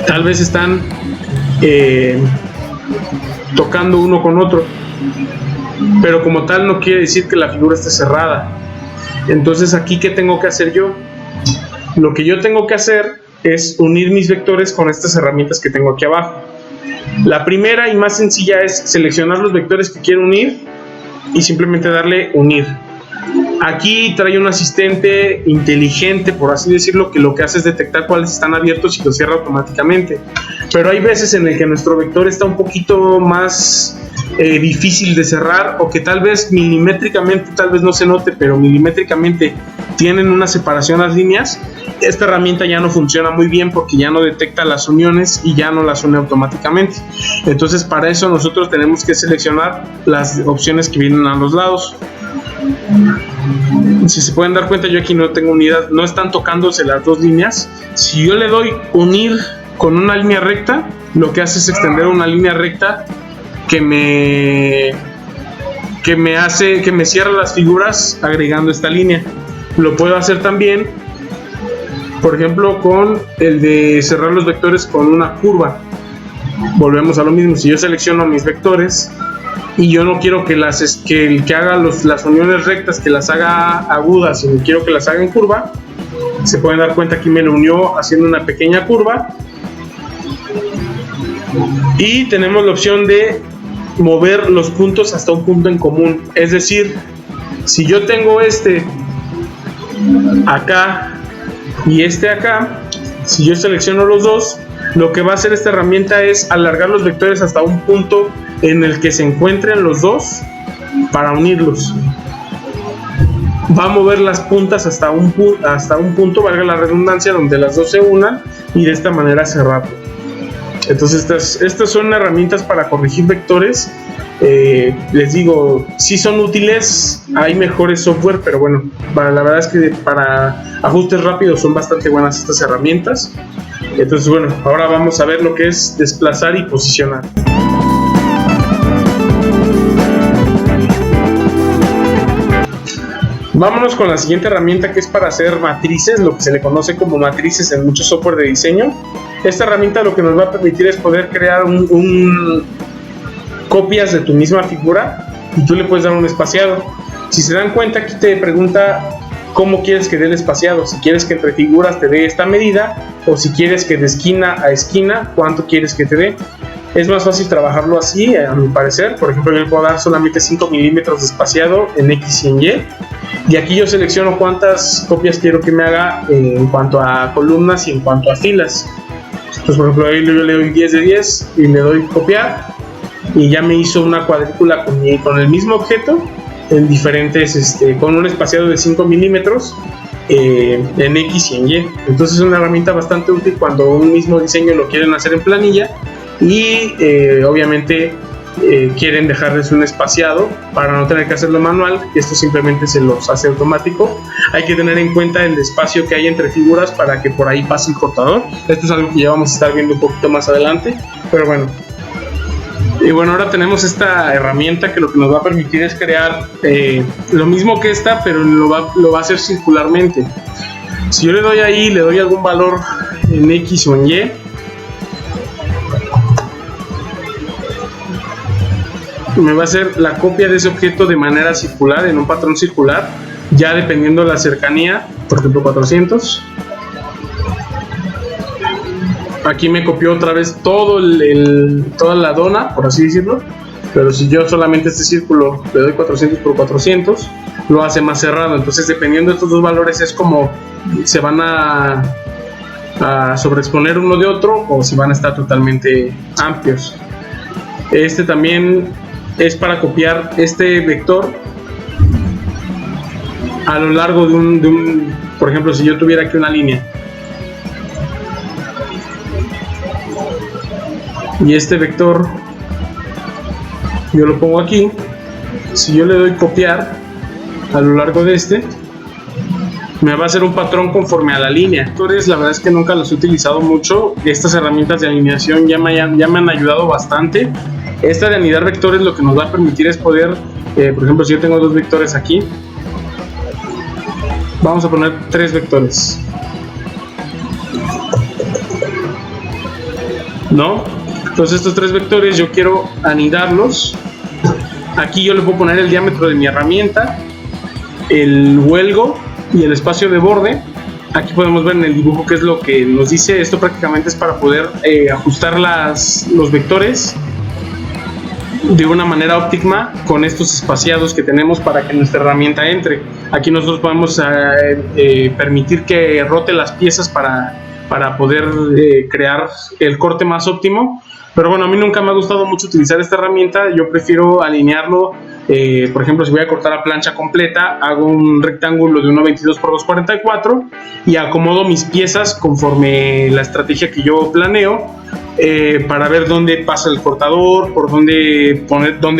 tal vez están tocando uno con otro, pero como tal no quiere decir que la figura esté cerrada. Entonces aquí, ¿qué tengo que hacer yo? Lo que yo tengo que hacer es unir mis vectores con estas herramientas que tengo aquí abajo. La primera y más sencilla es seleccionar los vectores que quiero unir y simplemente darle unir. Aquí trae un asistente inteligente, por así decirlo, que lo que hace es detectar cuáles están abiertos y los cierra automáticamente. Pero hay veces en el que nuestro vector está un poquito más difícil de cerrar, o que tal vez milimétricamente, tal vez no se note, pero milimétricamente tienen una separación las líneas. Esta herramienta ya no funciona muy bien porque ya no detecta las uniones y ya no las une automáticamente. Entonces para eso nosotros tenemos que seleccionar las opciones que vienen a los lados. Si se pueden dar cuenta, yo aquí no tengo unidad, no están tocándose las dos líneas. Si yo le doy unir con una línea recta, lo que hace es extender una línea recta que me cierra las figuras agregando esta línea. Lo puedo hacer también, por ejemplo, con el de cerrar los vectores con una curva. Volvemos a lo mismo. Si yo selecciono mis vectores y yo no quiero que el que haga las uniones rectas, que las haga agudas, sino quiero que las haga en curva, se pueden dar cuenta, aquí me lo unió haciendo una pequeña curva. Y tenemos la opción de mover los puntos hasta un punto en común. Es decir, si yo tengo este acá y este acá, si yo selecciono los dos, lo que va a hacer esta herramienta es alargar los vectores hasta un punto en el que se encuentren los dos para unirlos. Va a mover las puntas hasta un punto, valga la redundancia, donde las dos se unan, y de esta manera cerrarlo. Entonces estas son herramientas para corregir vectores. Les digo, sí son útiles, hay mejores software, pero bueno, la verdad es que para ajustes rápidos son bastante buenas estas herramientas. Entonces bueno, ahora vamos a ver lo que es desplazar y posicionar. Vámonos con la siguiente herramienta, que es para hacer matrices, lo que se le conoce como matrices en muchos software de diseño. Esta herramienta lo que nos va a permitir es poder crear copias de tu misma figura y tú le puedes dar un espaciado. Si se dan cuenta, aquí te pregunta cómo quieres que dé el espaciado, si quieres que entre figuras te dé esta medida o si quieres que de esquina a esquina cuánto quieres que te dé. Es más fácil trabajarlo así, a mi parecer. Por ejemplo, yo le puedo dar solamente 5 milímetros de espaciado en X y en Y. Y aquí yo selecciono cuántas copias quiero que me haga en cuanto a columnas y en cuanto a filas. Entonces, por ejemplo, ahí yo le doy 10 de 10 y le doy copiar. Y ya me hizo una cuadrícula con el mismo objeto en diferentes, con un espaciado de 5 milímetros en X y en Y. Entonces es una herramienta bastante útil cuando un mismo diseño lo quieren hacer en planilla y obviamente quieren dejarles un espaciado para no tener que hacerlo manual. Esto simplemente se los hace automático. Hay que tener en cuenta el espacio que hay entre figuras para que por ahí pase el cortador. Esto es algo que ya vamos a estar viendo un poquito más adelante, pero bueno. Y bueno, ahora tenemos esta herramienta que lo que nos va a permitir es crear lo mismo que esta, pero lo va a hacer circularmente. Si yo le doy ahí, le doy algún valor en X o en Y, me va a hacer la copia de ese objeto de manera circular, en un patrón circular, ya dependiendo de la cercanía. Por ejemplo, 400. Aquí me copió otra vez toda la dona, por así decirlo. Pero si yo solamente este círculo le doy 400 por 400, lo hace más cerrado. Entonces, dependiendo de estos dos valores, es como se van a sobreexponer uno de otro o si van a estar totalmente amplios. Este también es para copiar este vector a lo largo de un por ejemplo, si yo tuviera aquí una línea y este vector yo lo pongo aquí, si yo le doy copiar a lo largo de me va a hacer un patrón conforme a la línea. Entonces, la verdad es que nunca los he utilizado mucho. Estas herramientas de alineación ya me han ayudado bastante. Esta de anidar vectores lo que nos va a permitir es poder, por ejemplo, si yo tengo dos vectores aquí, vamos a poner 3 vectores, ¿no? Entonces estos 3 vectores yo quiero anidarlos. Aquí yo le puedo poner el diámetro de mi herramienta, el huelgo y el espacio de borde. Aquí podemos ver en el dibujo qué es lo que nos dice. Esto prácticamente es para poder ajustar los vectores de una manera óptima con estos espaciados que tenemos para que nuestra herramienta entre. Aquí nosotros podemos permitir que rote las piezas para poder crear el corte más óptimo. Pero bueno, a mí nunca me ha gustado mucho utilizar esta herramienta. Yo prefiero alinearlo. Por ejemplo, si voy a cortar la plancha completa, hago un rectángulo de 1.22 por 2.44 y acomodo mis piezas conforme la estrategia que yo planeo, para ver dónde pasa el cortador, por dónde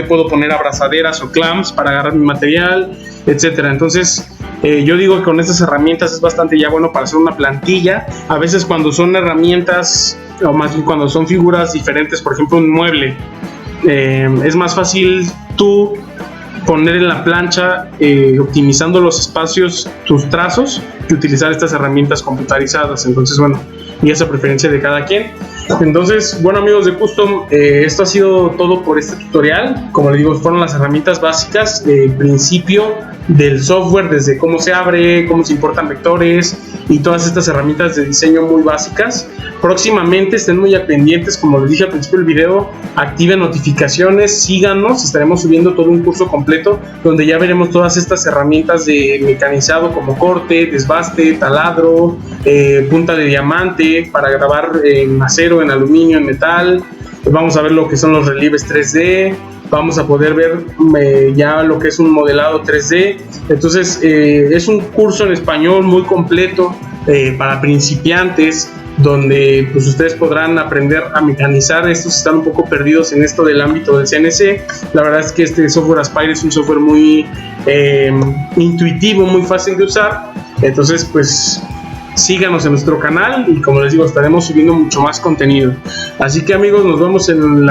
puedo poner abrazaderas o clamps para agarrar mi material, etcétera. Entonces, yo digo que con estas herramientas es bastante ya bueno para hacer una plantilla. A veces cuando son herramientas, o más bien cuando son figuras diferentes, por ejemplo un mueble, es más fácil tú poner en la plancha, optimizando los espacios, tus trazos, que utilizar estas herramientas computarizadas. Entonces, bueno, y esa preferencia de cada quien. Entonces, bueno, amigos de Custom, esto ha sido todo por este tutorial. Como les digo, fueron las herramientas básicas del principio del software, desde cómo se abre, cómo se importan vectores y todas estas herramientas de diseño muy básicas. Próximamente estén muy pendientes, como les dije al principio del video, activen notificaciones, síganos, estaremos subiendo todo un curso completo donde ya veremos todas estas herramientas de mecanizado como corte, desbaste, taladro, punta de diamante para grabar en acero, en aluminio, en metal. Vamos a ver lo que son los relieves 3D, vamos a poder ver ya lo que es un modelado 3D. Entonces es un curso en español muy completo para principiantes, donde pues ustedes podrán aprender a mecanizar. Estos están un poco perdidos en esto del ámbito del CNC. La verdad es que este software Aspire es un software muy intuitivo, muy fácil de usar. Entonces pues síganos en nuestro canal y, como les digo, estaremos subiendo mucho más contenido. Así que, amigos, nos vemos en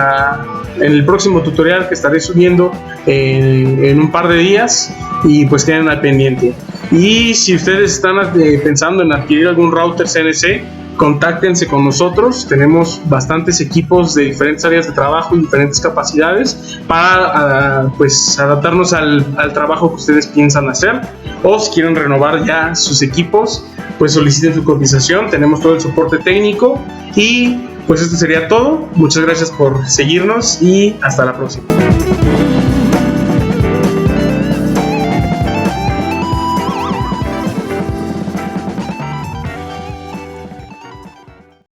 el próximo tutorial que estaré subiendo en un par de días. y pues queden al pendiente. Y si ustedes están pensando en adquirir algún router CNC, contáctense con nosotros. Tenemos bastantes equipos de diferentes áreas de trabajo y diferentes capacidades para pues adaptarnos al trabajo que ustedes piensan hacer, o si quieren renovar ya sus equipos, pues soliciten su cotización. Tenemos todo el soporte técnico y pues esto sería todo. Muchas gracias por seguirnos y hasta la próxima.